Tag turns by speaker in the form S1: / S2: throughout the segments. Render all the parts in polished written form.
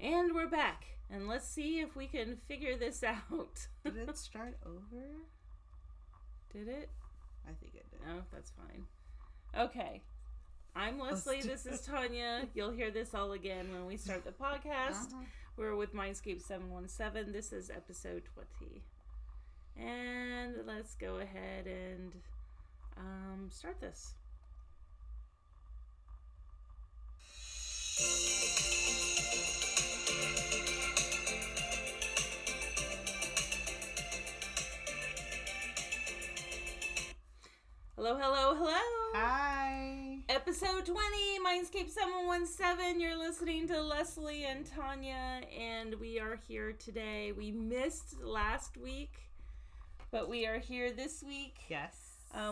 S1: And we're back. And let's see if we can figure this out.
S2: Did it start over?
S1: Did it?
S2: I think it did.
S1: No, that's fine. Okay. I'm Leslie. This is Tania. You'll hear this all again when we start the podcast. We're with MindScapes717. This is episode 20. And let's go ahead and start this. Hello, hello, hello.
S2: Hi.
S1: Episode 20, MindScape717. You're listening to Leslie and Tania, and we are here today. We missed last week, but we are here this week.
S2: Yes.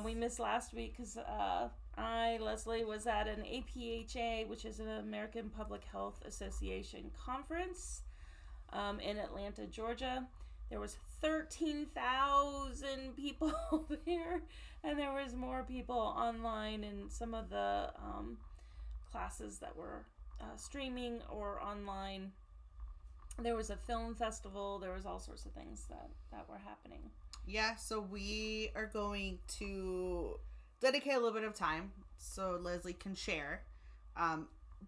S1: We missed last week because Leslie, was at an APHA, which is an American Public Health Association conference in Atlanta, Georgia. There was 13,000 people there, and there was more people online in some of the classes that were streaming or online. There was a film festival. There was all sorts of things that were happening.
S2: Yeah, so we are going to dedicate a little bit of time so Leslie can share,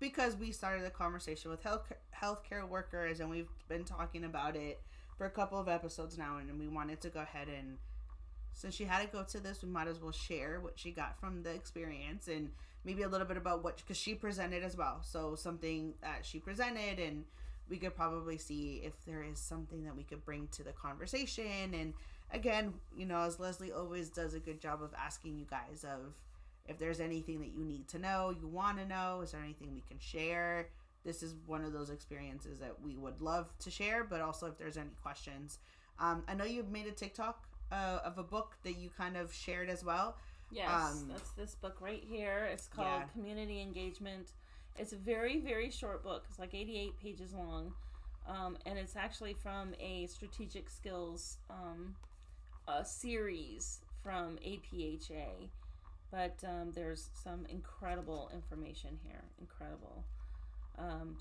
S2: because we started a conversation with healthcare workers, and we've been talking about it for a couple of episodes now, and we wanted to go ahead and, since she had to go to this, we might as well share what she got from the experience and maybe a little bit about what, because she presented as well, so something that she presented, and we could probably see if there is something that we could bring to the conversation. And again, you know, as Leslie always does a good job of asking you guys of if there's anything that you need to know, you want to know, is there anything we can share? This is one of those experiences that we would love to share, but also if there's any questions. I know you've made a TikTok of a book that you kind of shared as well.
S1: Yes, that's this book right here. It's called Community Engagement. It's a very, very short book. It's like 88 pages long. And it's actually from a strategic skills series from APHA. But there's some incredible information here. Incredible.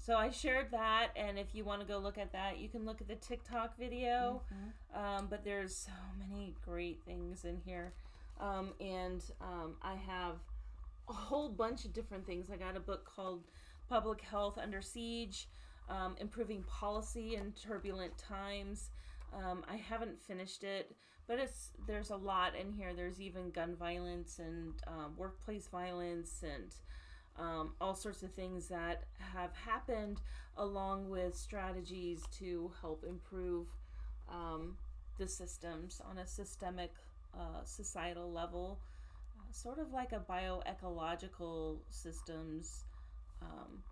S1: So I shared that, and if you want to go look at that, you can look at the TikTok video. But there's so many great things in here. And I have a whole bunch of different things. I got a book called Public Health Under Siege, Improving Policy in Turbulent Times. I haven't finished it, but there's a lot in here. There's even gun violence and workplace violence and all sorts of things that have happened, along with strategies to help improve the systems on a systemic societal level, sort of like a bioecological systems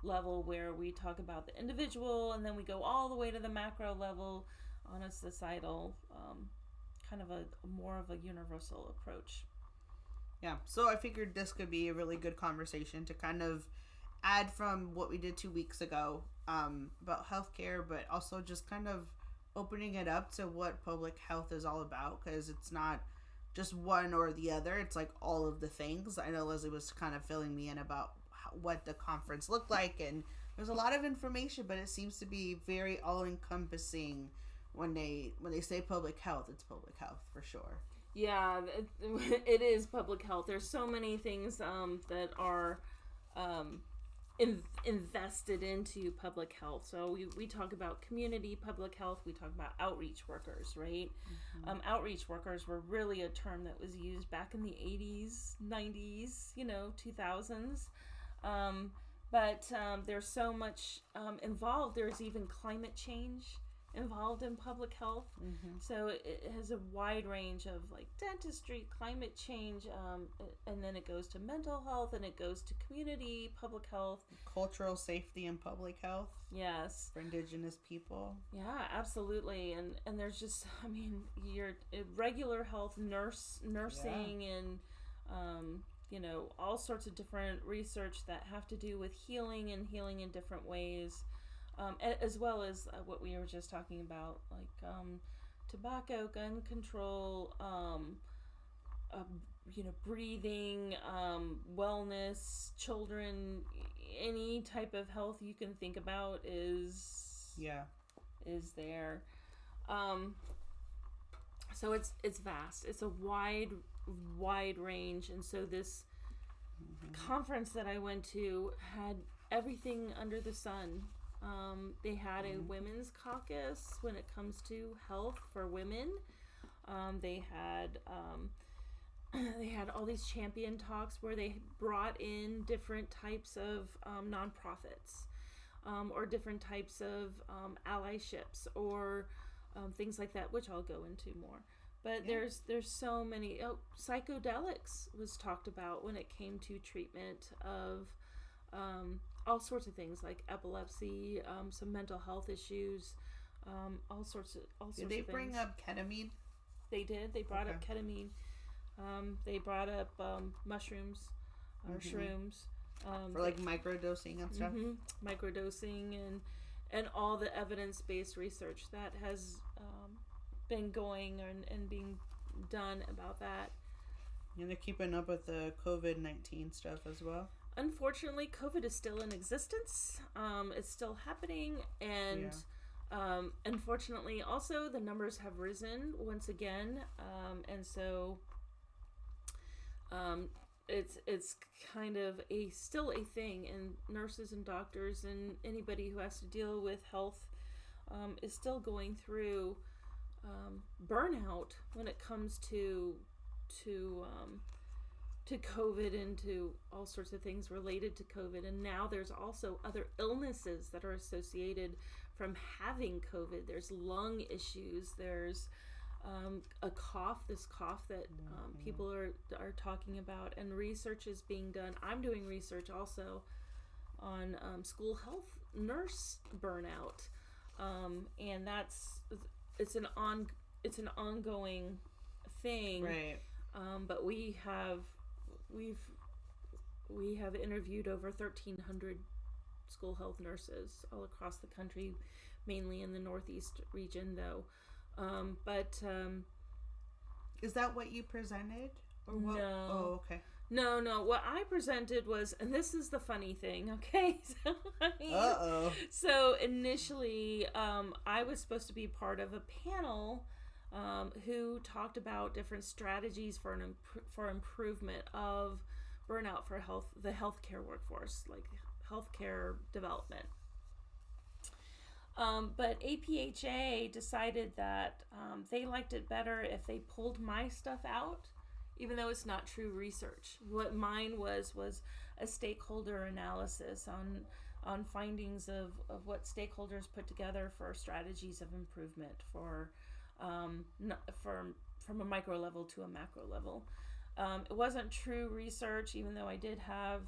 S1: level, where we talk about the individual and then we go all the way to the macro level on a societal kind of a more of a universal approach.
S2: Yeah, so I figured this could be a really good conversation to kind of add from what we did 2 weeks ago about healthcare, but also just kind of opening it up to what public health is all about, because it's not just one or the other. It's like all of the things. I know Leslie was kind of filling me in about what the conference looked like, and there's a lot of information, but it seems to be very all-encompassing. When they say public health, it's public health for sure.
S1: Yeah, it is public health. There's so many things that are invested into public health. So we talk about community public health. We talk about outreach workers, right? Outreach workers were really a term that was used back in the 80s, 90s, 2000s. But there's so much involved. There's even climate change involved in public health. So it has a wide range of like dentistry, climate change, and then it goes to mental health, and it goes to community public health,
S2: cultural safety and public health.
S1: Yes,
S2: for Indigenous people.
S1: Yeah, absolutely. And there's just, your regular health, nursing, and all sorts of different research that have to do with healing and healing in different ways. As well as what we were just talking about, like tobacco, gun control, breathing, wellness, children, any type of health you can think about is is there. So it's vast. It's a wide range, and so this conference that I went to had everything under the sun. They had a women's caucus when it comes to health for women. They had all these champion talks where they brought in different types of nonprofits, or different types of allyships, or things like that, which I'll go into more. But there's so many. Psychedelics was talked about when it came to treatment of all sorts of things like epilepsy, some mental health issues, all sorts of things.
S2: Did they bring up ketamine?
S1: They did. They brought up ketamine. They brought up mushrooms or shrooms.
S2: For like microdosing and stuff?
S1: Microdosing and all the evidence-based research that has been going and being done about that.
S2: And they're keeping up with the COVID-19 stuff as well?
S1: Unfortunately, COVID is still in existence. It's still happening, and unfortunately, also the numbers have risen once again, and so it's kind of still a thing, and nurses and doctors and anybody who has to deal with health is still going through burnout when it comes to COVID and to all sorts of things related to COVID. And now there's also other illnesses that are associated from having COVID. There's lung issues. There's this cough that people are talking about, and research is being done. I'm doing research also on school health nurse burnout, and it's an ongoing thing,
S2: right?
S1: But we have interviewed over 1,300 school health nurses all across the country, mainly in the Northeast region, though.
S2: Is that what you presented? Or what?
S1: No.
S2: Oh, okay.
S1: No. What I presented was, and this is the funny thing, okay? So initially, I was supposed to be part of a panel who talked about different strategies for improvement of burnout for the healthcare workforce, like healthcare development. But APHA decided that they liked it better if they pulled my stuff out, even though it's not true research. What mine was a stakeholder analysis on findings of what stakeholders put together for strategies of improvement from a micro level to a macro level. It wasn't true research, even though I did have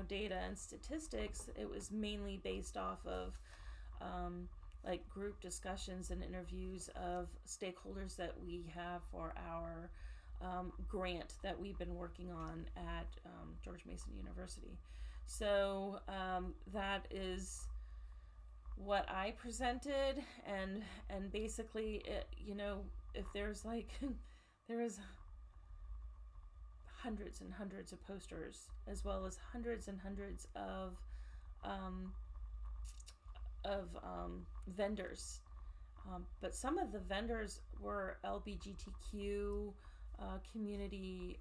S1: data and statistics. It was mainly based off of like group discussions and interviews of stakeholders that we have for our grant that we've been working on at George Mason University. So that is what I presented, and basically if there's there is hundreds and hundreds of posters, as well as hundreds and hundreds of vendors, but some of the vendors were LGBTQ community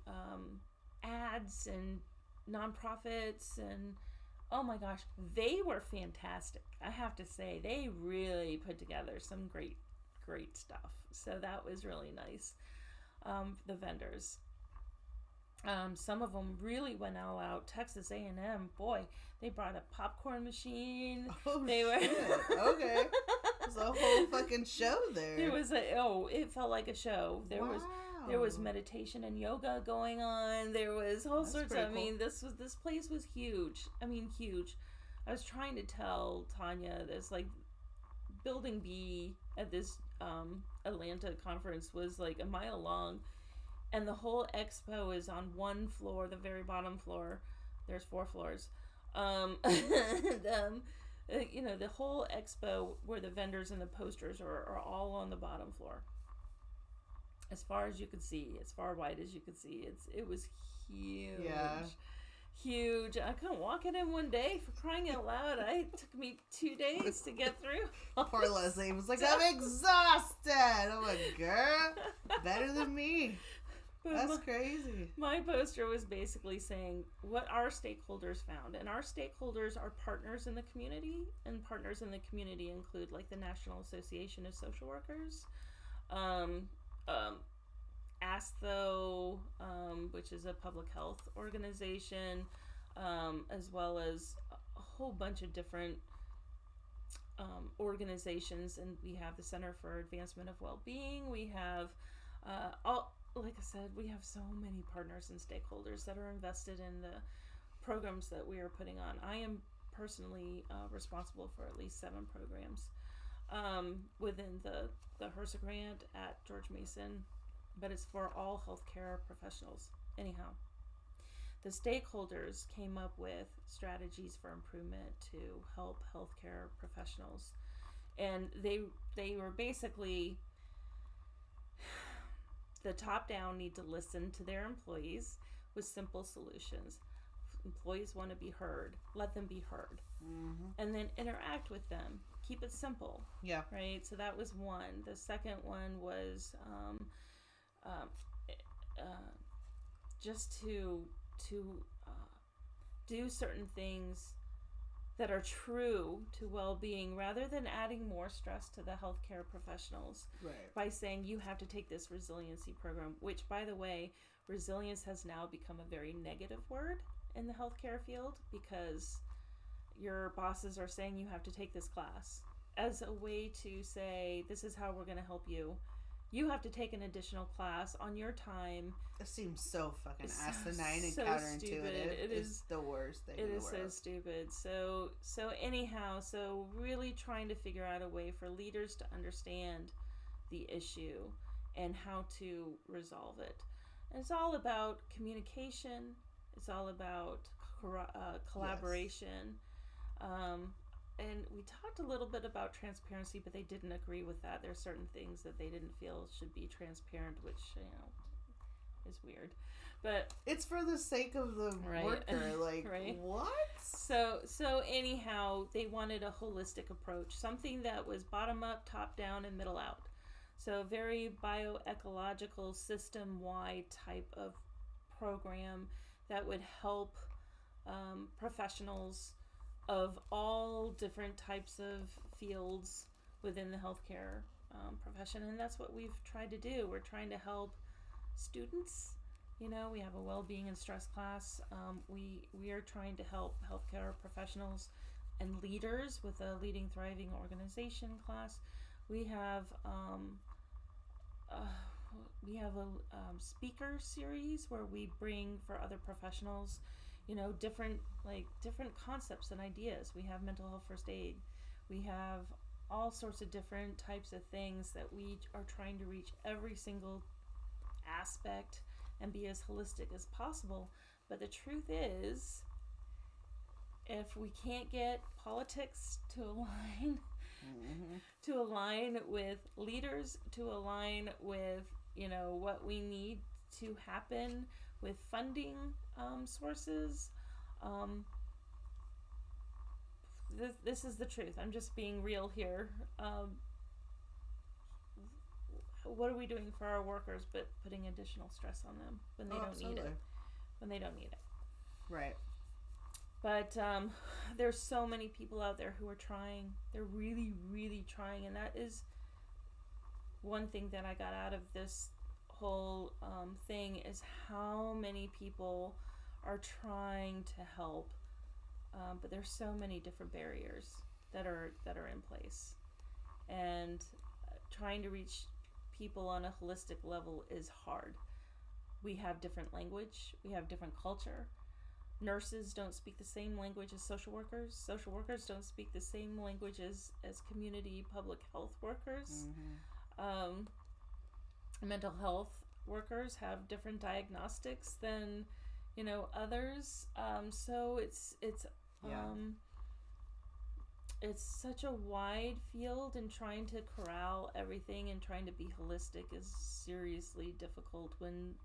S1: ads and nonprofits, and oh my gosh, they were fantastic. I have to say, they really put together some great stuff. So that was really nice. The vendors. Some of them really went all out. Texas A&M, boy, they brought a popcorn machine.
S2: Oh,
S1: they
S2: shit. Okay. There's a whole fucking show there.
S1: It felt like a show. There was meditation and yoga going on. There was all sorts of, cool. I mean, this place was huge. I mean, huge. I was trying to tell Tanya this, like, Building B at this Atlanta conference was like a mile long, and the whole expo is on one floor, the very bottom floor. There's 4 floors. The whole expo where the vendors and the posters are all on the bottom floor. As far as you could see, as far wide as you could see, it was huge. Yeah. huge. I couldn't walk it in one day, for crying out loud. It took me 2 days to get through.
S2: Poor Leslie was like, I'm exhausted. I'm like, girl, better than me.
S1: But
S2: That's crazy.
S1: My poster was basically saying what our stakeholders found. And our stakeholders are partners in the community. And partners in the community include like the National Association of Social Workers, ASTHO, which is a public health organization, as well as a whole bunch of different organizations. And we have the Center for Advancement of Well-Being. We have like I said, we have so many partners and stakeholders that are invested in the programs that we are putting on. I am personally responsible for at least 7 programs within the HRSA grant at George Mason, but it's for all healthcare professionals. Anyhow, the stakeholders came up with strategies for improvement to help healthcare professionals, and they were basically, the top down need to listen to their employees with simple solutions. Employees want to be heard, let them be heard. And then interact with them. Keep it simple.
S2: Yeah.
S1: Right? So that was one. The second one was just to do certain things that are true to well-being, rather than adding more stress to the healthcare professionals,
S2: right,
S1: by saying you have to take this resiliency program, which, by the way, resilience has now become a very negative word in the healthcare field, because your bosses are saying you have to take this class as a way to say, this is how we're going to help you. You have to take an additional class on your time.
S2: It seems so fucking asinine and
S1: so
S2: counterintuitive.
S1: Stupid.
S2: It's the worst thing in the world.
S1: It is so stupid. So anyhow, really trying to figure out a way for leaders to understand the issue and how to resolve it. And it's all about communication. It's all about collaboration. Yes. And we talked a little bit about transparency, but they didn't agree with that. There are certain things that they didn't feel should be transparent, which, is weird. But
S2: it's for the sake of the worker. Like,
S1: right?
S2: What?
S1: So anyhow, they wanted a holistic approach, something that was bottom up, top down, and middle out. So very bioecological, system-wide type of program that would help professionals of all different types of fields within the healthcare profession. And that's what we've tried to do. We're trying to help students. We have a well-being and stress class. We are trying to help healthcare professionals and leaders with a Leading Thriving Organization class. We have a speaker series where we bring for other professionals different concepts and ideas. We have mental health first aid. We have all sorts of different types of things that we are trying to reach every single aspect and be as holistic as possible. But the truth is, if we can't get politics to align with leaders, to align with what we need to happen with funding sources, this is the truth. I'm just being real here. What are we doing for our workers but putting additional stress on them when they don't need it? When they don't need it.
S2: Right.
S1: But there's so many people out there who are trying. They're really, really trying, and that is one thing that I got out of this whole thing, is how many people are trying to help, but there's so many different barriers that are in place, and trying to reach people on a holistic level is hard. We have different language, we have different culture. Nurses don't speak the same language as social workers. Social workers don't speak the same language as community public health workers. Mental health workers have different diagnostics than others. So it's such a wide field, and trying to corral everything and trying to be holistic is seriously difficult when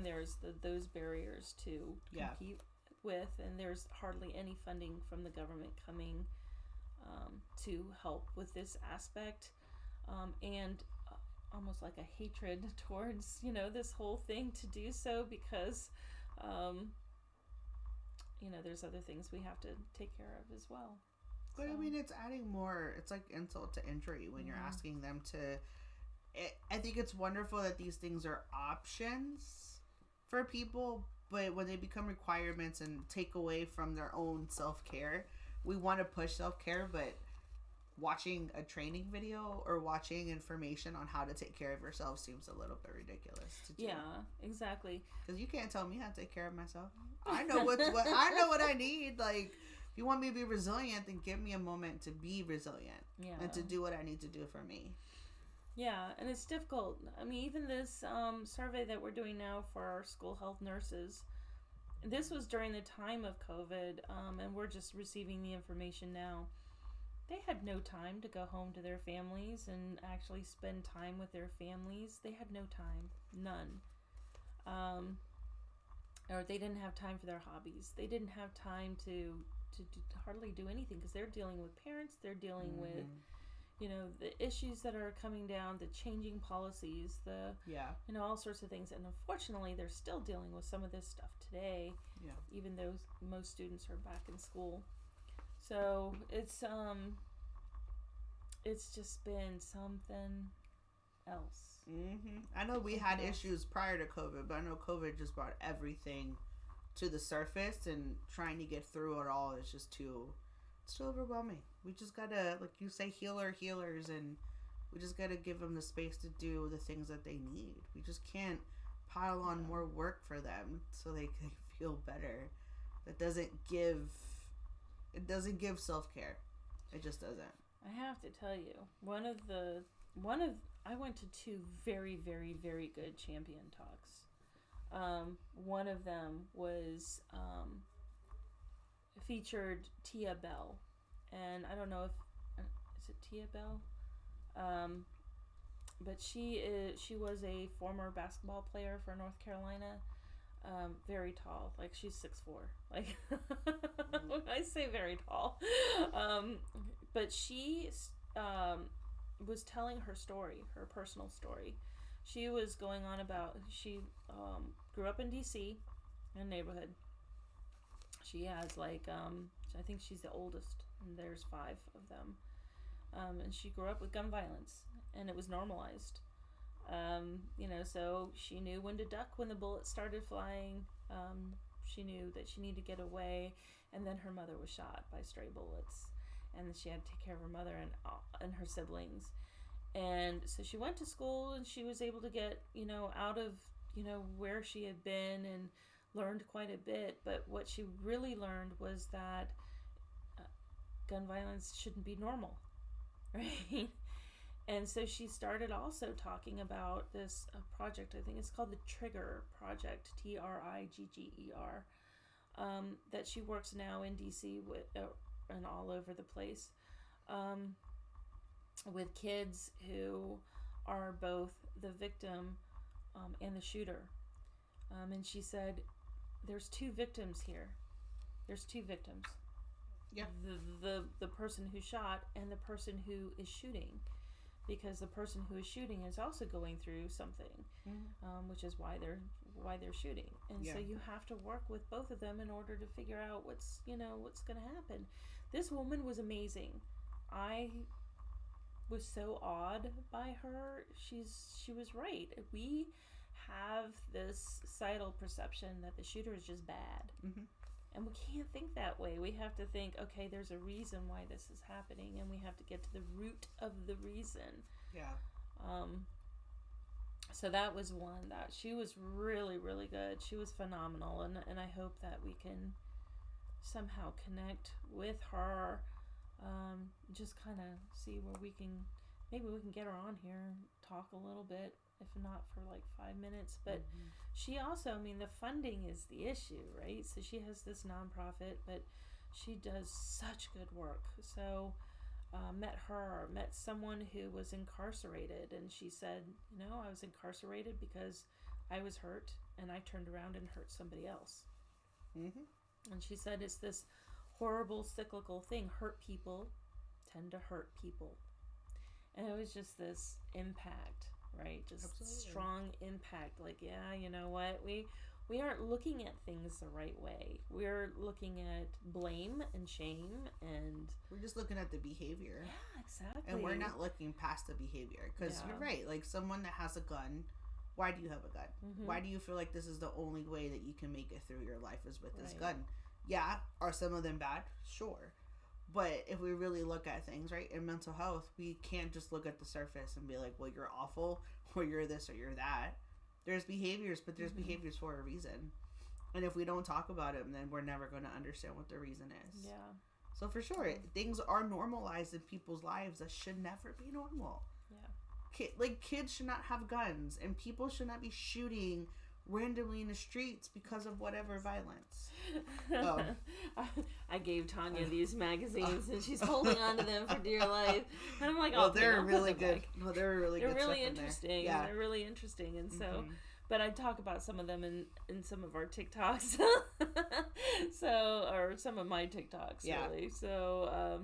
S1: there's those barriers to compete with, and there's hardly any funding from the government coming to help with this aspect, and almost like a hatred towards, this whole thing to do so, because there's other things we have to take care of as well.
S2: But I mean, it's adding more. It's like insult to injury when you're asking them to. I think it's wonderful that these things are options for people, but when they become requirements and take away from their own self-care, we want to push self-care, but watching a training video or watching information on how to take care of yourself seems a little bit ridiculous to do.
S1: Yeah, exactly.
S2: Because you can't tell me how to take care of myself. I know I know what I need. Like, if you want me to be resilient, then give me a moment to be resilient and to do what I need to do for me.
S1: Yeah, and it's difficult. I mean, even this survey that we're doing now for our school health nurses, this was during the time of COVID, and we're just receiving the information now. They had no time to go home to their families and actually spend time with their families. They had no time, none. Or they didn't have time for their hobbies. They didn't have time to hardly do anything, because they're dealing with parents. They're dealing with the issues that are coming down, the changing policies, all sorts of things. And unfortunately, they're still dealing with some of this stuff today, even though most students are back in school. So it's just been something else.
S2: I know we had issues prior to COVID, but I know COVID just brought everything to the surface, and trying to get through it all is just too overwhelming. We just gotta, like you say, healers, and we just gotta give them the space to do the things that they need. We just can't pile on more work for them so they can feel better. That doesn't give self-care. It just doesn't.
S1: I have to tell you, I went to 2 very, very, very good champion talks. One of them was featured Tia Bell, and I don't know if is it Tia Bell, but she was a former basketball player for North Carolina. Very tall, like she's 6'4", like I say very tall, but she was telling her story, her personal story. She was going on about, she grew up in DC, in a neighborhood. She has I think she's the oldest, and there's 5 of them, and she grew up with gun violence, and it was normalized. So she knew when to duck when the bullets started flying. She knew that she needed to get away, and then her mother was shot by stray bullets, and she had to take care of her mother and her siblings. And so she went to school, and she was able to get, out of, where she had been, and learned quite a bit. But what she really learned was that gun violence shouldn't be normal, right? And so she started also talking about this project. I think it's called the Trigger Project, TRIGGER, that she works now in DC with and all over the place, with kids who are both the victim and the shooter. And she said, "There's 2 victims here. There's 2 victims.
S2: Yeah.
S1: The person who shot and the person who is shooting." Because the person who is shooting is also going through something, which is why they're shooting, and so you have to work with both of them in order to figure out what's going to happen. This woman was amazing. I was so awed by her. She was right. We have this societal perception that the shooter is just bad. And we can't think that way. We have to think, okay, there's a reason why this is happening, and we have to get to the root of the reason.
S2: Yeah.
S1: So that was one that she was really, really good. She was phenomenal, and I hope that we can somehow connect with her, just kind of see where maybe we can get her on here and talk a little bit, if not for like 5 minutes. But she also, the funding is the issue, right? So she has this nonprofit, but she does such good work. So met someone who was incarcerated, and she said, I was incarcerated because I was hurt, and I turned around and hurt somebody else. And she said it's this horrible cyclical thing. Hurt people tend to hurt people. And it was just this impact, right? Just
S2: Absolutely.
S1: strong impact. Like, yeah, you know what? We aren't looking at things the right way. We're looking at blame and shame, and
S2: we're just looking at the behavior.
S1: Yeah, exactly.
S2: And we're not looking past the behavior. Because you're right. Like, someone that has a gun, why do you have a gun? Mm-hmm. Why do you feel like this is the only way that you can make it through your life is with this gun? Yeah. Are some of them bad? Sure. But if we really look at things, right, in mental health, we can't just look at the surface and be like, well, you're awful, or you're this, or you're that. There's behaviors, but there's behaviors for a reason. And if we don't talk about them, then we're never going to understand what the reason is.
S1: Yeah.
S2: So for sure, things are normalized in people's lives that should never be normal. Yeah. Kids should not have guns, and people should not be shooting randomly in the streets because of whatever violence. Oh.
S1: I gave Tanya these magazines, and she's holding on to them for dear life. And I'm like,
S2: well, they're really good. Well, they're really good.
S1: They're really interesting. Yeah. They're really interesting, and so. But I talk about some of them in some of our TikToks, or some of my TikToks, really. So,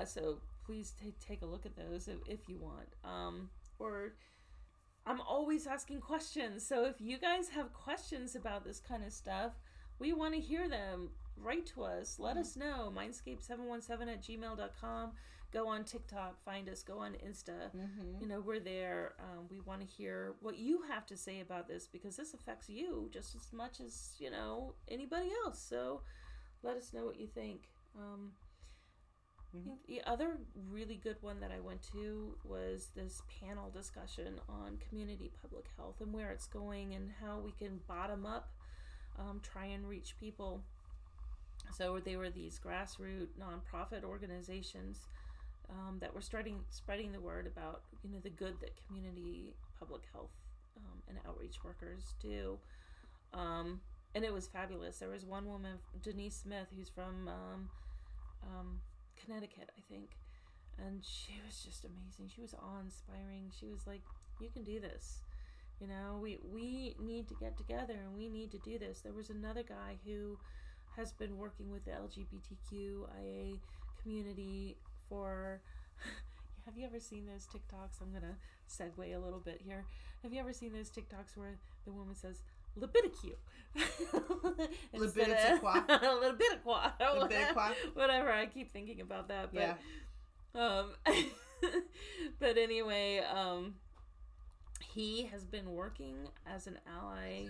S1: so please take a look at those if you want. Or I'm always asking questions. So if you guys have questions about this kind of stuff, we want to hear them. Write to us. Let us know. MindScapes717@gmail.com. Go on TikTok. Find us. Go on Insta. We're there. We want to hear what you have to say about this, because this affects you just as much as, anybody else. So let us know what you think. The other really good one that I went to was this panel discussion on community public health and where it's going and how we can bottom up try and reach people. So they were these grassroots nonprofit organizations that were spreading the word about the good that community public health and outreach workers do, and it was fabulous. There was one woman, Denise Smith, who's from Connecticut, I think, and she was just amazing. She was awe-inspiring. She was like, you can do this. We need to get together and we need to do this. There was another guy who has been working with the LGBTQIA community for... Have you ever seen those TikToks? I'm going to segue a little bit here. Have you ever seen those TikToks where the woman says, LGBTQ? Leviticua. Whatever, I keep thinking about that. But, but anyway, he has been working as an ally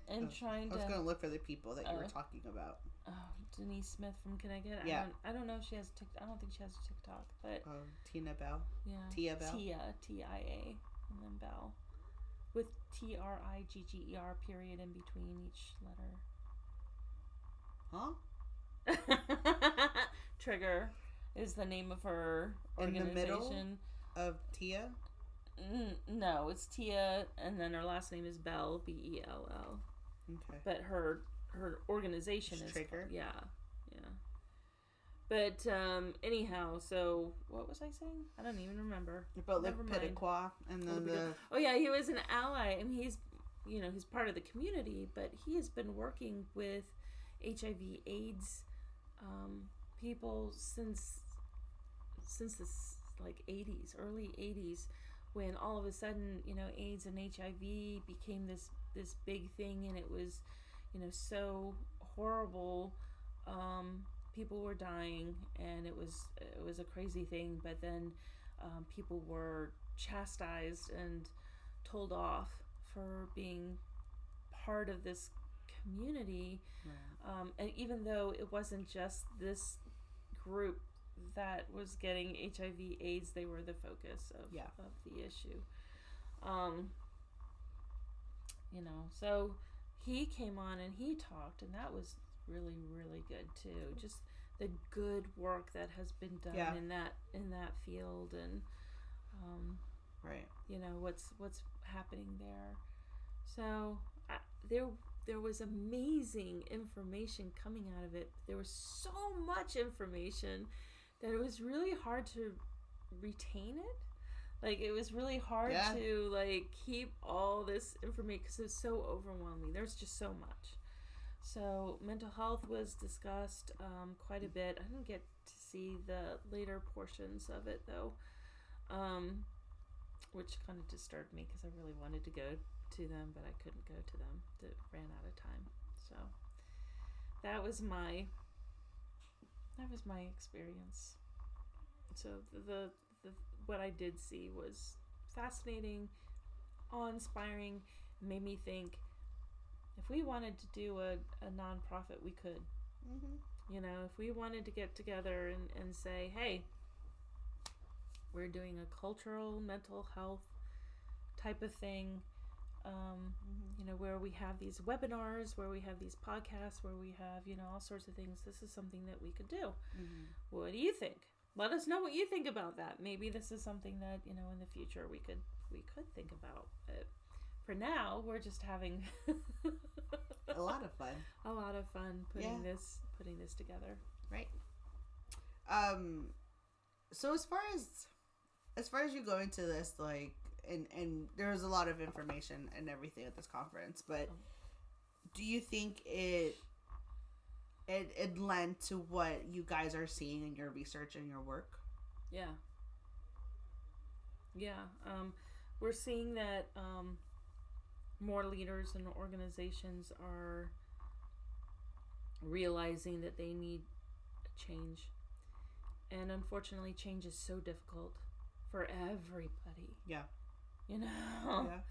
S1: and trying to...
S2: I was going to look for the people that you were talking about.
S1: Oh, Denise Smith from Connecticut.
S2: Yeah.
S1: I don't know if she has TikTok. I don't think she has a TikTok, but...
S2: Tina Bell.
S1: Yeah.
S2: Tia Bell.
S1: Tia, T-I-A, and then Bell. With T-R-I-G-G-E-R period in between each letter.
S2: Huh?
S1: Trigger is the name of her organization.
S2: In the middle of Tia?
S1: No, it's Tia, and then her last name is Bell, B-E-L-L.
S2: Okay.
S1: But her organization is
S2: Trigger?
S1: Yeah. But anyhow, so what was I saying? I don't even remember.
S2: But Leviticua, and then
S1: he was an ally, and he's part of the community, but he has been working with HIV/AIDS people since the early 80s, when all of a sudden AIDS and HIV became this big thing, and it was so horrible. People were dying, and it was a crazy thing. But then people were chastised and told off for being part of this community. Right. And even though it wasn't just this group that was getting HIV/AIDS, they were the focus of the issue. So he came on and he talked, and that was really, really good too. Just the good work that has been done in that field, and
S2: right.
S1: What's happening there. So there was amazing information coming out of it. There was so much information that it was really hard to retain it. Like, it was really hard to keep all this information because it's so overwhelming. There's just so much. So mental health was discussed quite a bit. I didn't get to see the later portions of it though, which kind of disturbed me because I really wanted to go to them, but I couldn't go to them. It ran out of time. So that was my experience. So the what I did see was fascinating, awe-inspiring, made me think if we wanted to do a nonprofit, we could. You know, if we wanted to get together and say, hey, we're doing a cultural mental health type of thing, you know, where we have these webinars, where we have these podcasts, where we have, you know, all sorts of things. This is something that we could do. What do you think? Let us know what you think about that. Maybe this is something that, you know, in the future we could think about. But for now, we're just having
S2: a lot of fun.
S1: A lot of fun putting this together.
S2: Right. So as far as you go into this, like, and there's a lot of information and everything at this conference, but do you think it lent to what you guys are seeing in your research and your work?
S1: Yeah. We're seeing that more leaders and organizations are realizing that they need a change. And unfortunately, change is so difficult for everybody.
S2: Yeah.
S1: You know? Yeah.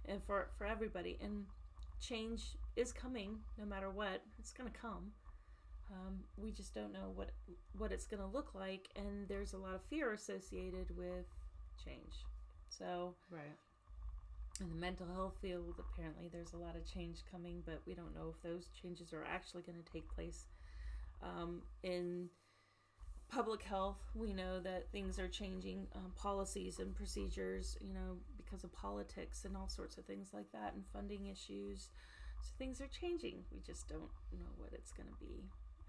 S1: And for everybody. And change is coming no matter what. It's going to come. We just don't know what it's going to look like. And there's a lot of fear associated with change. So,
S2: right.
S1: In the mental health field, apparently there's a lot of change coming, but we don't know if those changes are actually going to take place. In public health, we know that things are changing, policies and procedures, you know, because of politics and all sorts of things like that, and funding issues. So things are changing. We just don't know what it's going to be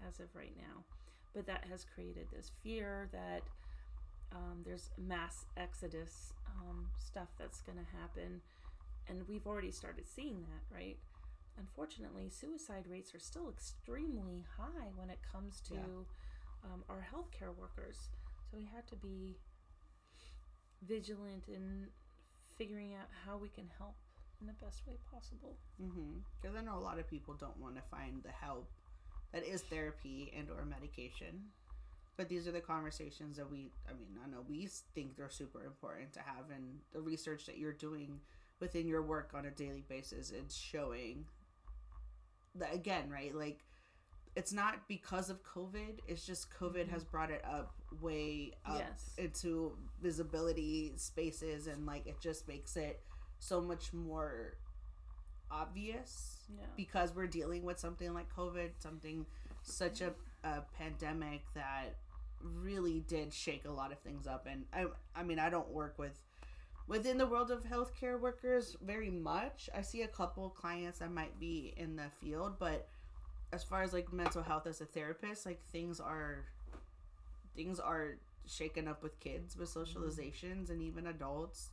S1: as of right now. But that has created this fear that there's mass exodus stuff that's going to happen. And we've already started seeing that, right? Unfortunately, suicide rates are still extremely high when it comes to our healthcare workers. So we have to be vigilant in figuring out how we can help in the best way possible.
S2: Because I know a lot of people don't want to find the help that is therapy and or medication. But these are the conversations that I know we think they're super important to have, and the research that you're doing within your work on a daily basis, it's showing that, again, right? Like, it's not because of COVID, it's just COVID has brought it way up into visibility spaces, and like it just makes it so much more obvious because we're dealing with something like COVID, such a pandemic that really did shake a lot of things up. And I don't work within the world of healthcare workers very much. I see a couple clients that might be in the field, but as far as like mental health as a therapist, like things are shaken up with kids, with socializations, and even adults.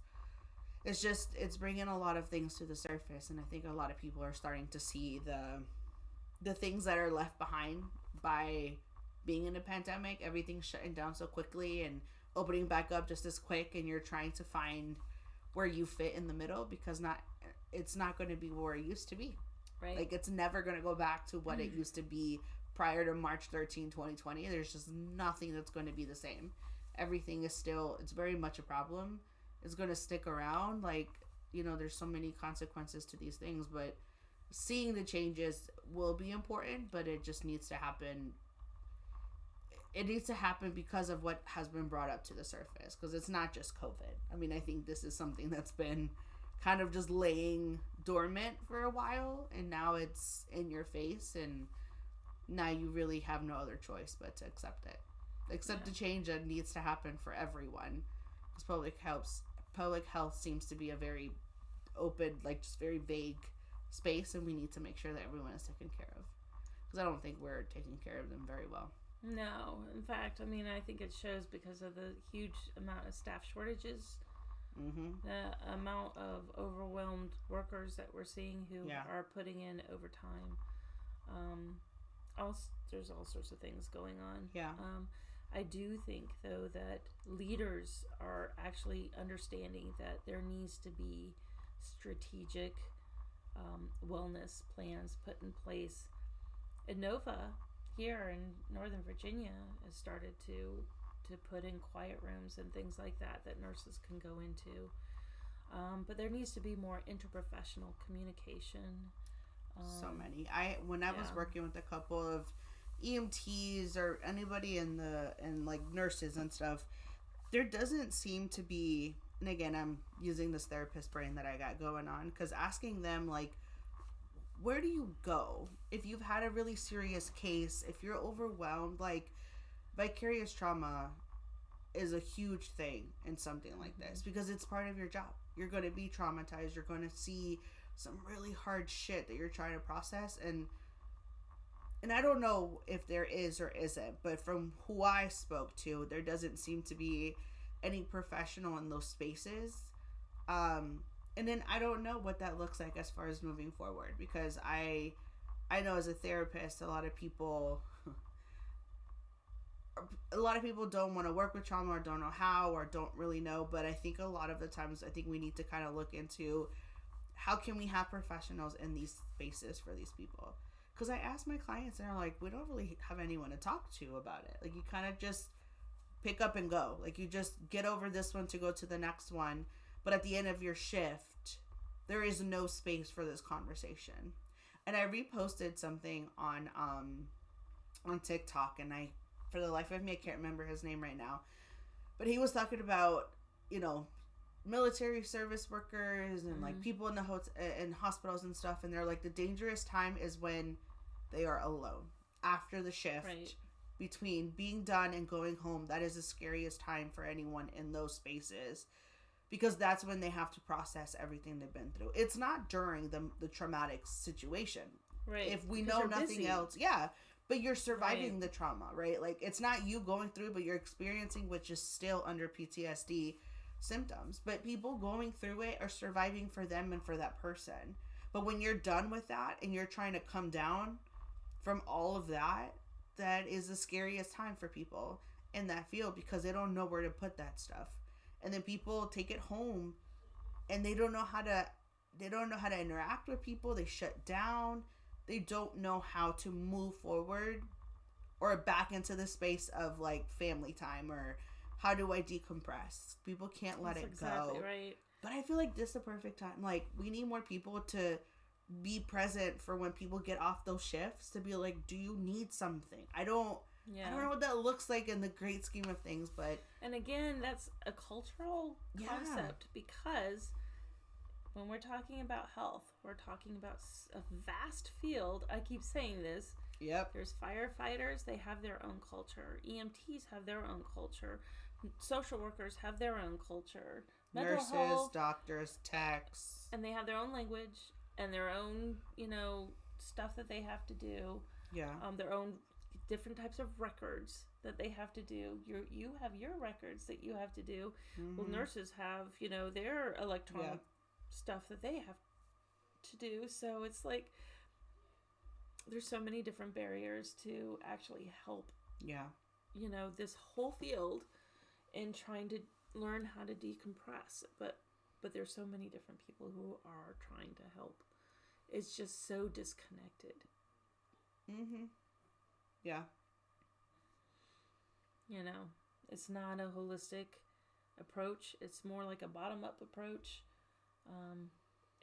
S2: It's bringing a lot of things to the surface, and I think a lot of people are starting to see the things that are left behind by being in a pandemic. Everything's shutting down so quickly and opening back up just as quick, and you're trying to find where you fit in the middle, because it's not going to be where it used to be.
S1: Right.
S2: Like, it's never going to go back to what it used to be prior to March 13, 2020. There's just nothing that's going to be the same. Everything is still, it's very much a problem. It's going to stick around. Like, you know, there's so many consequences to these things, but seeing the changes will be important, but it just needs to happen. It needs to happen because of what has been brought up to the surface, because it's not just COVID. I mean, I think this is something that's been kind of just laying dormant for a while, and now it's in your face, and now you really have no other choice but to accept it. Accept the change that needs to happen for everyone, because public health seems to be a very open, like, just very vague space, and we need to make sure that everyone is taken care of, because I don't think we're taking care of them very well.
S1: No, in fact, I mean, I think it shows because of the huge amount of staff shortages, the amount of overwhelmed workers that we're seeing who are putting in overtime. There's all sorts of things going on.
S2: Yeah.
S1: I do think, though, that leaders are actually understanding that there needs to be strategic wellness plans put in place. Innova here in Northern Virginia has started to put in quiet rooms and things like that nurses can go into. But there needs to be more interprofessional communication.
S2: So many. When I was working with a couple of EMTs or anybody in like nurses and stuff, there doesn't seem to be, and again, I'm using this therapist brain that I got going on, because asking them, like, where do you go if you've had a really serious case, if you're overwhelmed? Like, vicarious trauma is a huge thing in something like this, because it's part of your job. You're going to be traumatized. You're going to see some really hard shit that you're trying to process, and I don't know if there is or isn't, but from who I spoke to, there doesn't seem to be any professional in those spaces. And then I don't know what that looks like as far as moving forward, because I know as a therapist, a lot of people don't want to work with trauma, or don't know how, or don't really know. But I think a lot of the times, I think we need to kind of look into how can we have professionals in these spaces for these people. Because I ask my clients, and they're like, we don't really have anyone to talk to about it. Like, you kind of just pick up and go. Like, you just get over this one to go to the next one. But at the end of your shift, there is no space for this conversation. And I reposted something on TikTok, and for the life of me, I can't remember his name right now. But he was talking about, military service workers and like people in in hospitals and stuff, and they're like, the dangerous time is when they are alone after the shift.
S1: Right.
S2: Between being done and going home. That is the scariest time for anyone in those spaces, because that's when they have to process everything they've been through. It's not during the traumatic situation,
S1: right?
S2: If we know nothing
S1: busy.
S2: else, but you're surviving the trauma, right? Like, it's not you going through, but you're experiencing, which is still under PTSD symptoms. But people going through it are surviving for them and for that person. But when you're done with that and you're trying to come down from all of that, that is the scariest time for people in that field, because they don't know where to put that stuff. And then people take it home and they don't know how to interact with people. They shut down. They don't know how to move forward or back into the space of like family time, or how do I decompress? People can't let it go.
S1: Right.
S2: But I feel like this is the perfect time. Like, we need more people to be present for when people get off those shifts, to be like, do you need something? I don't know what that looks like in the great scheme of things, but...
S1: And again, that's a cultural concept, because when we're talking about health, we're talking about a vast field. I keep saying this.
S2: Yep.
S1: There's firefighters, they have their own culture. EMTs have their own culture. Social workers have their own culture.
S2: Nurses,
S1: health,
S2: doctors, techs.
S1: And they have their own language and their own, stuff that they have to do.
S2: Yeah.
S1: Their own different types of records that they have to do. You have your records that you have to do. Mm-hmm. Well, nurses have, their electronic stuff that they have to do. So it's like, there's so many different barriers to actually help.
S2: Yeah.
S1: This whole field in trying to learn how to decompress, but there's so many different people who are trying to help. It's just so disconnected.
S2: Mm-hmm. Yeah.
S1: It's not a holistic approach. It's more like a bottom-up approach.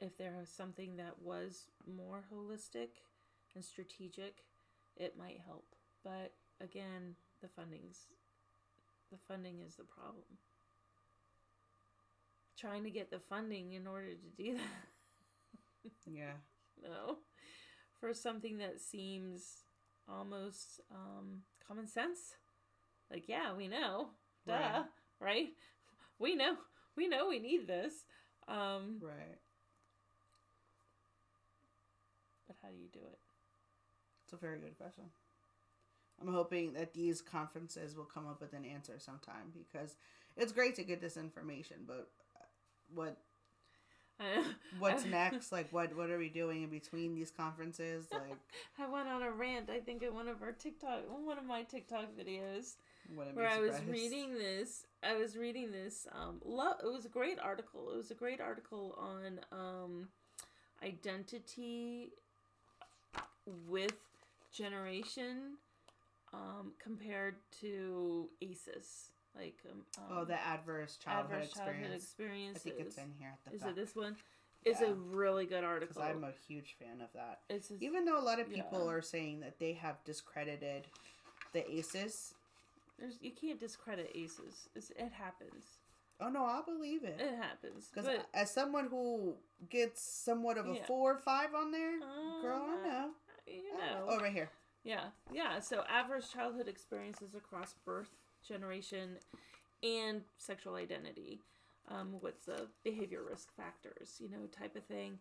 S1: If there was something that was more holistic and strategic, it might help. But again, the funding is the problem. Trying to get the funding in order to do that.
S2: Yeah.
S1: For something that seems almost common sense. Like, we know. Duh. Right? We know we need this.
S2: Right.
S1: But how do you do it?
S2: It's a very good question. I'm hoping that these conferences will come up with an answer sometime, because it's great to get this information, but what What's next? Like, what are we doing in between these conferences? Like,
S1: I went on a rant, I think, in one of my TikTok videos,
S2: wouldn't be
S1: where
S2: surprised.
S1: I was reading this. It was a great article. It was a great article on identity with generation, compared to ACEs. Like,
S2: the adverse childhood
S1: childhood
S2: experience.
S1: experiences.
S2: I think it's in here at the
S1: Is
S2: back.
S1: it this one? It's a really good article.
S2: Because I'm a huge fan of that.
S1: It's just,
S2: even though a lot of people are saying that they have discredited the ACEs.
S1: You can't discredit ACEs. It happens.
S2: Oh no, I believe it.
S1: It happens.
S2: Because as someone who gets somewhat of a 4 or 5 on there, girl, I know.
S1: You know.
S2: Oh, right here.
S1: Yeah. So adverse childhood experiences across birth, generation, and sexual identity. What's the behavior risk factors, type of thing.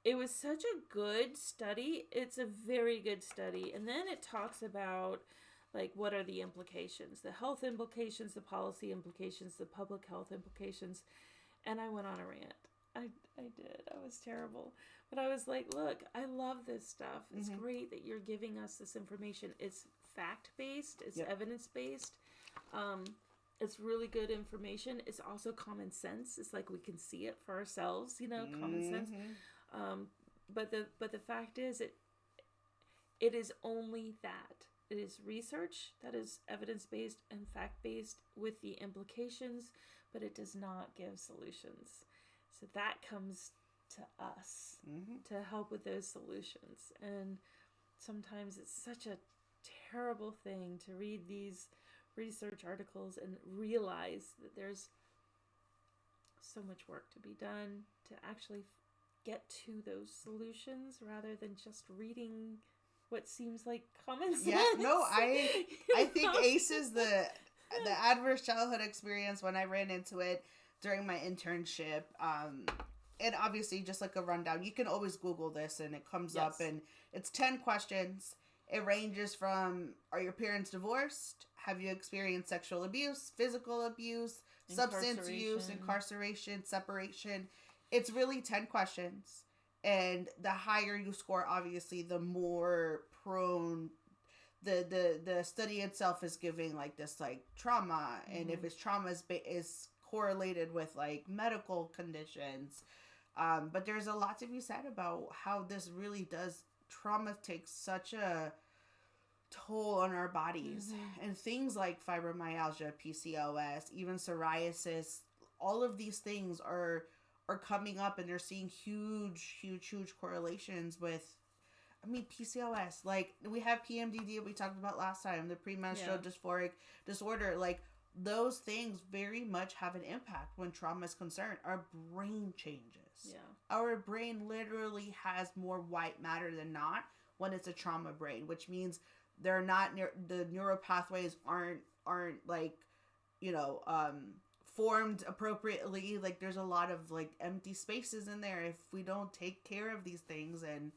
S1: It was such a good study. It's a very good study. And then it talks about, like, what are the implications, the health implications, the policy implications, the public health implications. And I went on a rant. I did. I was terrible. But I was like, look, I love this stuff. It's great that you're giving us this information. It's fact-based. It's evidence-based. It's really good information. It's also common sense. It's like we can see it for ourselves, common sense. But the fact is, it is only that. It is research that is evidence-based and fact-based with the implications, but it does not give solutions. So that comes to us to help with those solutions. And sometimes it's such a terrible thing to read these research articles and realize that there's so much work to be done to actually get to those solutions, rather than just reading what seems like common sense.
S2: Yeah, no, I think ACEs, the adverse childhood experience, when I ran into it during my internship, and obviously just like a rundown, you can always Google this and it comes up, and it's 10 questions. It ranges from, are your parents divorced? Have you experienced sexual abuse, physical abuse, substance use, incarceration, separation? It's really 10 questions. And the higher you score, obviously, the more prone the study itself is giving, like, this, like, trauma. And if it's trauma is correlated with, like, medical conditions. But there's a lot to be said about how this really does, trauma takes such a toll on our bodies. And things like fibromyalgia, PCOS, even psoriasis, all of these things are coming up, and they're seeing huge correlations with, PCOS. Like, we have PMDD we talked about last time, the premenstrual dysphoric disorder. Like, those things very much have an impact when trauma is concerned. Our brain changes. Yeah. Our brain literally has more white matter than not when it's a trauma brain, which means they're not the neural pathways aren't like, formed appropriately. Like, there's a lot of, like, empty spaces in there if we don't take care of these things. And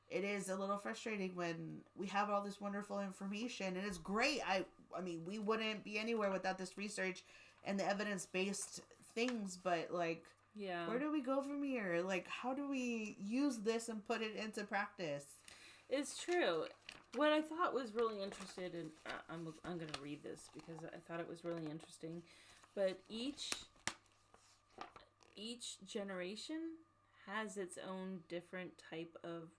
S2: it is a little frustrating when we have all this wonderful information, and it's great. I mean, we wouldn't be anywhere without this research and the evidence-based things, but, like, where do we go from here? Like, how do we use this and put it into practice?
S1: It's true. What I thought was really interesting, and I'm going to read this because I thought it was really interesting. But each generation has its own different type of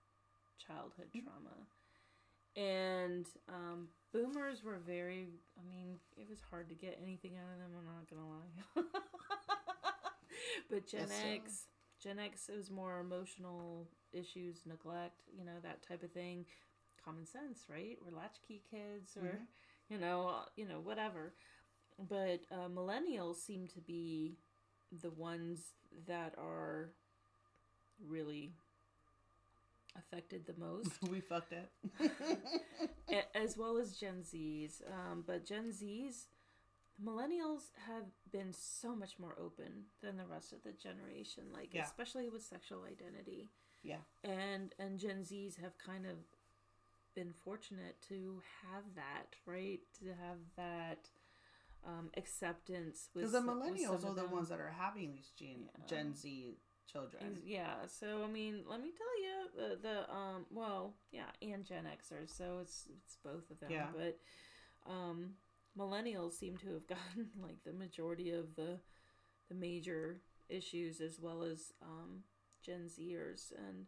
S1: childhood trauma. And boomers were very, it was hard to get anything out of them, I'm not going to lie. But Gen X, it was more emotional issues, neglect, that type of thing. Common sense, right? We're latchkey kids, or, whatever. But millennials seem to be the ones that are really affected the most.
S2: We fucked it.
S1: As well as Gen Zs. But Gen Zs, millennials have been so much more open than the rest of the generation, like, especially with sexual identity. Yeah. And Gen Zs have kind of been fortunate to have that, right? To have that acceptance with,
S2: because the millennials are the ones that are having these Gen Z children.
S1: Yeah. So I mean, let me tell you, and Gen Xers. So it's both of them.
S2: Yeah.
S1: But millennials seem to have gotten like the majority of the major issues, as well as Gen Zers. And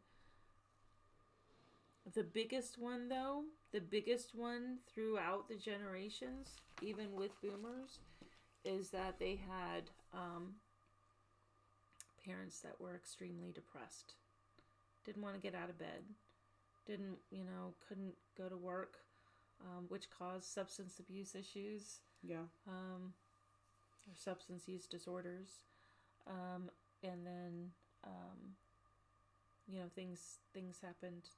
S1: the biggest one throughout the generations, even with boomers, is that they had parents that were extremely depressed, didn't want to get out of bed, couldn't go to work, which caused substance abuse issues, or substance use disorders, and then things happened,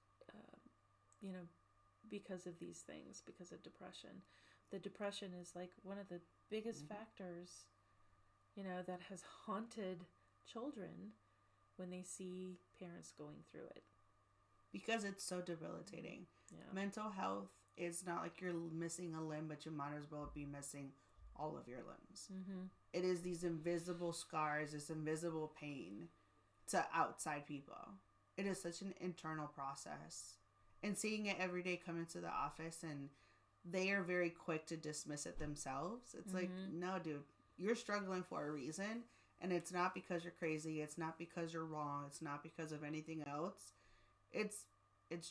S1: because of these things, because of depression. The depression is like one of the biggest factors, that has haunted children when they see parents going through it.
S2: Because it's so debilitating.
S1: Yeah.
S2: Mental health is not like you're missing a limb, but you might as well be missing all of your limbs.
S1: Mm-hmm.
S2: It is these invisible scars, this invisible pain to outside people. It is such an internal process. And seeing it every day come into the office, and they are very quick to dismiss it themselves. It's like, no, dude, you're struggling for a reason. And it's not because you're crazy. It's not because you're wrong. It's not because of anything else. It's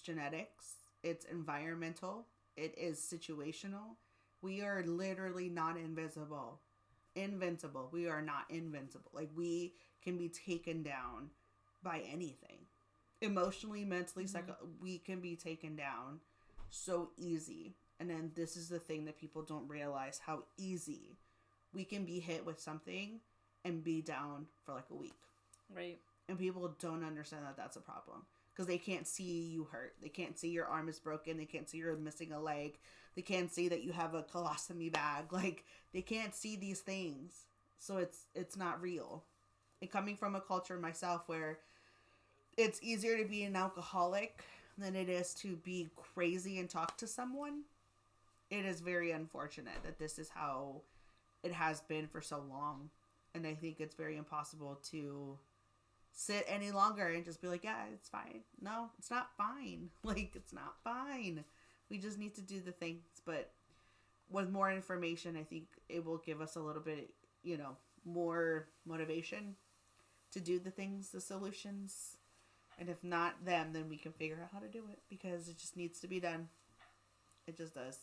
S2: genetics. It's environmental. It is situational. We are literally not invincible. We are not invincible. Like, we can be taken down by anything. Emotionally, mentally, we can be taken down so easy. And then this is the thing that people don't realize, how easy we can be hit with something and be down for like a week.
S1: Right.
S2: And people don't understand that that's a problem. Because they can't see you hurt. They can't see your arm is broken. They can't see you're missing a leg. They can't see that you have a colostomy bag. Like, they can't see these things. So it's not real. And coming from a culture myself where it's easier to be an alcoholic than it is to be crazy and talk to someone, it is very unfortunate that this is how it has been for so long. And I think it's very impossible to sit any longer and just be like, yeah, it's fine. No, it's not fine. Like, it's not fine. We just need to do the things. But with more information, I think it will give us a little bit, more motivation to do the things, the solutions. And if not them, then we can figure out how to do it, because it just needs to be done. It just does.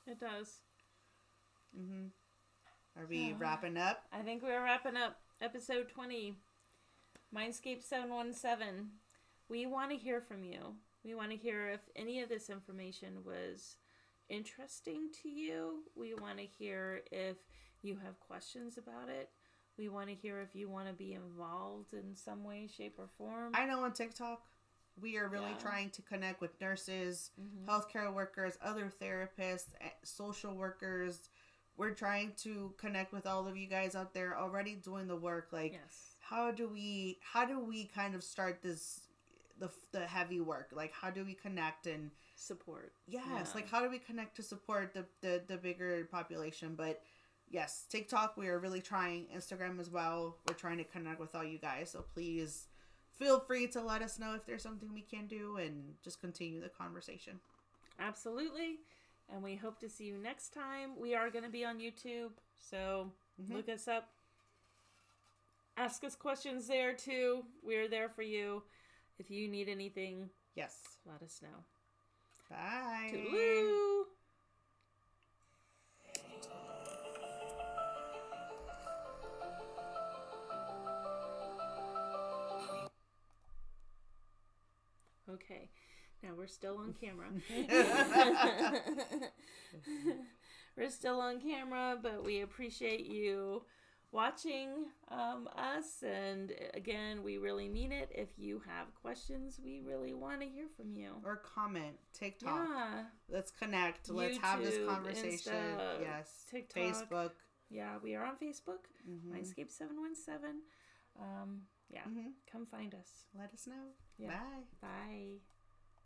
S1: It does.
S2: Mm-hmm. Are we wrapping up?
S1: I think we're wrapping up episode 20. MindScapes717. We want to hear from you. We want to hear if any of this information was interesting to you. We want to hear if you have questions about it. We want to hear if you want to be involved in some way, shape, or form.
S2: I know on TikTok, we are really trying to connect with nurses, healthcare workers, other therapists, social workers. We're trying to connect with all of you guys out there already doing the work. Like, how do we kind of start this, the heavy work? Like, how do we connect and
S1: support?
S2: Yes. Like, how do we connect to support the bigger population? But yes, TikTok, we are really trying. Instagram as well. We're trying to connect with all you guys. So please feel free to let us know if there's something we can do, and just continue the conversation.
S1: Absolutely. And we hope to see you next time. We are going to be on YouTube, so look us up. Ask us questions there, too. We're there for you. If you need anything, let us know.
S2: Bye.
S1: Toodaloo. Okay. Now we're still on camera. We're still on camera, but we appreciate you watching us. And again, we really mean it. If you have questions, we really want to hear from you.
S2: Or comment. TikTok.
S1: Yeah.
S2: Let's connect.
S1: YouTube,
S2: let's have this conversation.
S1: Insta,
S2: yes.
S1: TikTok.
S2: Facebook.
S1: Yeah, we are on Facebook. MindScapes717. Come find us.
S2: Let us know.
S1: Yeah.
S2: Bye.
S1: Bye.